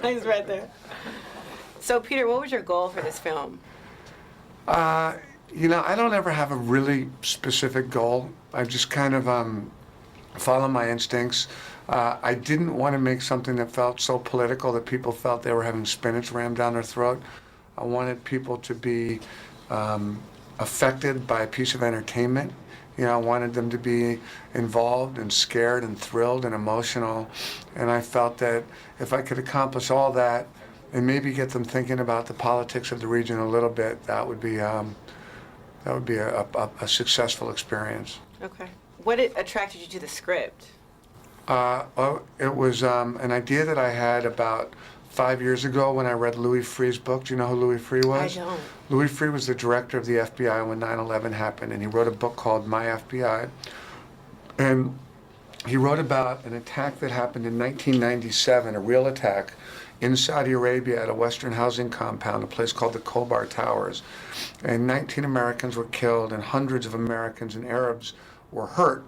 He's right there. So, Peter, what was your goal for this film? I don't ever have a really specific goal. I just kind of follow my instincts. I didn't want to make something that felt so political that people felt they were having spinach rammed down their throat. I wanted people to be affected by a piece of entertainment. I wanted them to be involved and scared and thrilled and emotional. And I felt that if I could accomplish all that and maybe get them thinking about the politics of the region a little bit, that would be a successful experience. Okay. What attracted you to the script? It was an idea that I had about 5 years ago when I read Louis Freeh's book. Do you know who Louis Freeh was? I don't. Louis Freeh was the director of the FBI when 9/11 happened, and he wrote a book called My FBI. And he wrote about an attack that happened in 1997, a real attack in Saudi Arabia at a Western housing compound, a place called the Khobar Towers. And 19 Americans were killed, and hundreds of Americans and Arabs were hurt.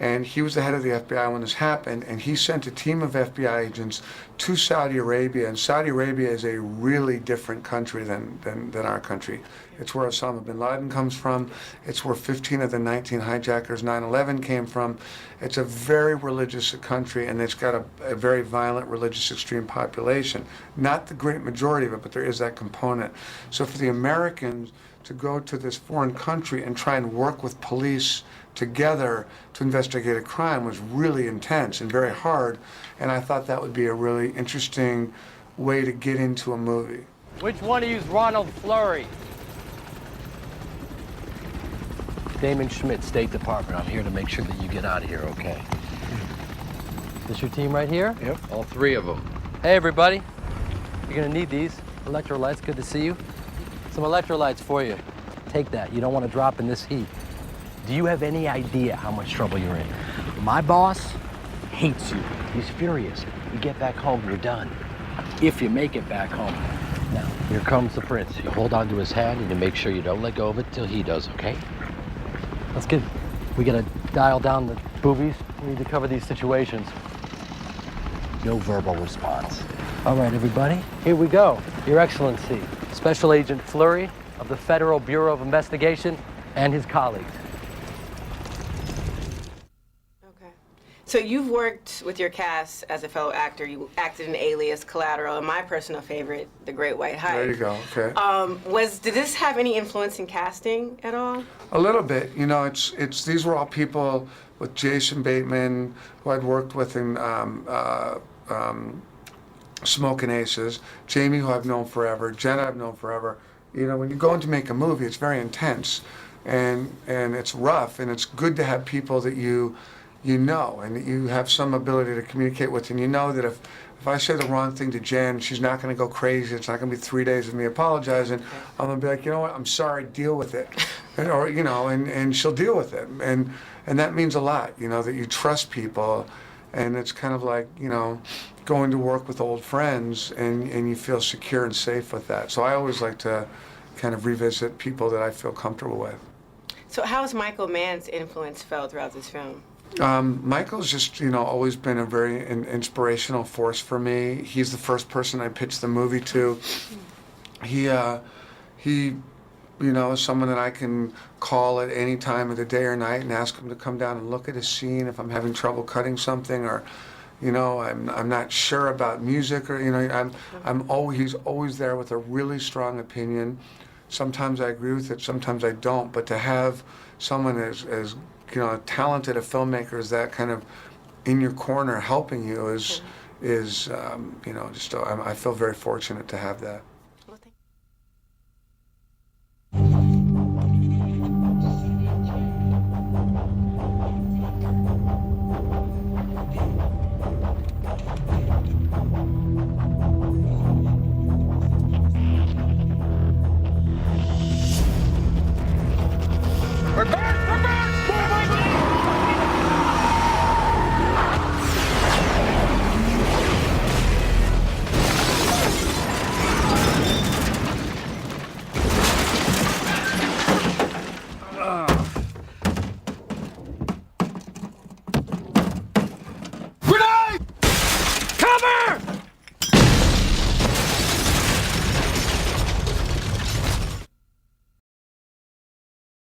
And he was the head of the FBI when this happened, and he sent a team of FBI agents to Saudi Arabia. And Saudi Arabia is a really different country than our country. It's where Osama bin Laden comes from. It's where 15 of the 19 hijackers 9/11 came from. It's a very religious country, and it's got a very violent religious extreme population. Not the great majority of it, but there is that component. So for the Americans to go to this foreign country and try and work with police together to investigate a crime was really intense and very hard, and I thought that would be a really interesting way to get into a movie. Which one of you is Ronald Fleury? Damon Schmidt, State Department. I'm here to make sure that you get out of here, okay? This your team right here? Yep, all three of them. Hey, everybody. You're gonna need these. Electrolytes, good to see you. Some electrolytes for you. Take that. You don't want to drop in this heat. Do you have any idea how much trouble you're in? My boss hates you. He's furious. You get back home, you're done. If you make it back home. Now, here comes the prince. You hold on to his hand and you make sure you don't let go of it till he does, okay? Let's get, we gotta dial down the boobies. We need to cover these situations. No verbal response. All right, everybody, here we go. Your Excellency, Special Agent Fleury of the Federal Bureau of Investigation and his colleagues. Okay. So you've worked with your cast as a fellow actor. You acted in Alias, Collateral, and my personal favorite, The Great White Hype. There you go, okay. Did this have any influence in casting at all? A little bit. These were all people with Jason Bateman, who I'd worked with in Smokin' Aces, Jamie, who I've known forever, Jenna I've known forever. When you go in to make a movie, it's very intense, and it's rough, and it's good to have people that you know, and that you have some ability to communicate with, and you know that if I say the wrong thing to Jen, she's not going to go crazy. It's not going to be 3 days of me apologizing. I'm going to be like, you know what, I'm sorry, deal with it. And she'll deal with it. And that means a lot, that you trust people. And it's kind of like, going to work with old friends, and you feel secure and safe with that. So I always like to kind of revisit people that I feel comfortable with. So how has Michael Mann's influence felt throughout this film? Michael's just, always been a very inspirational force for me. He's the first person I pitched the movie to. He is someone that I can call at any time of the day or night and ask him to come down and look at a scene if I'm having trouble cutting something, or, I'm not sure about music, or, he's always there with a really strong opinion. Sometimes I agree with it, sometimes I don't, but to have someone as talented a filmmaker as that kind of in your corner helping you is I feel very fortunate to have that.